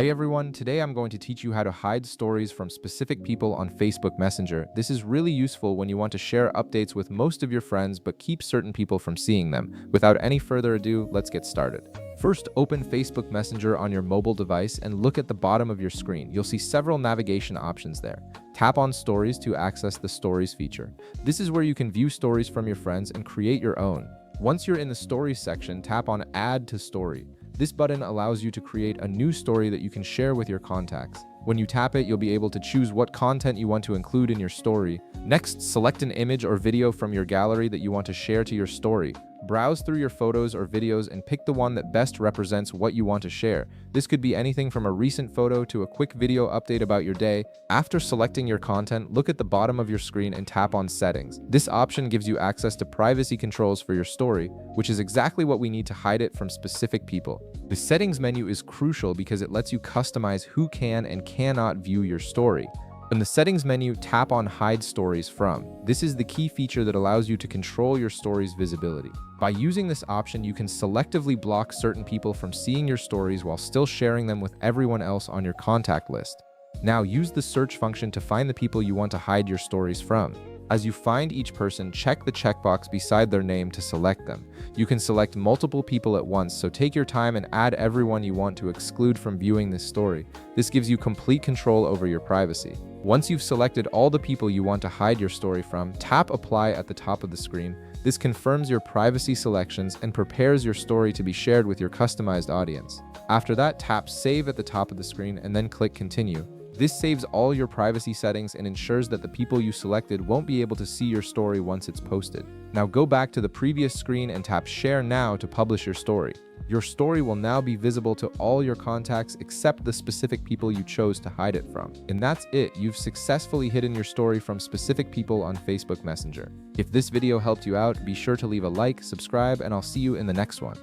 Hey everyone, today I'm going to teach you how to hide stories from specific people on Facebook Messenger. This is really useful when you want to share updates with most of your friends but keep certain people from seeing them. Without any further ado, let's get started. First, open Facebook Messenger on your mobile device and look at the bottom of your screen. You'll see several navigation options there. Tap on Stories to access the Stories feature. This is where you can view stories from your friends and create your own. Once you're in the Stories section, tap on Add to Story. This button allows you to create a new story that you can share with your contacts. When you tap it, you'll be able to choose what content you want to include in your story. Next, select an image or video from your gallery that you want to share to your story. Browse through your photos or videos and pick the one that best represents what you want to share. This could be anything from a recent photo to a quick video update about your day. After selecting your content, look at the bottom of your screen and tap on Settings. This option gives you access to privacy controls for your story, which is exactly what we need to hide it from specific people. The Settings menu is crucial because it lets you customize who can and cannot view your story. In the Settings menu, tap on Hide Stories From. This is the key feature that allows you to control your story's visibility. By using this option, you can selectively block certain people from seeing your stories while still sharing them with everyone else on your contact list. Now, use the search function to find the people you want to hide your stories from. As you find each person, check the checkbox beside their name to select them. You can select multiple people at once, so take your time and add everyone you want to exclude from viewing this story. This gives you complete control over your privacy. Once you've selected all the people you want to hide your story from, tap Apply at the top of the screen. This confirms your privacy selections and prepares your story to be shared with your customized audience. After that, tap Save at the top of the screen and then click Continue. This saves all your privacy settings and ensures that the people you selected won't be able to see your story once it's posted. Now go back to the previous screen and tap Share Now to publish your story. Your story will now be visible to all your contacts except the specific people you chose to hide it from. And that's it. You've successfully hidden your story from specific people on Facebook Messenger. If this video helped you out, be sure to leave a like, subscribe, and I'll see you in the next one.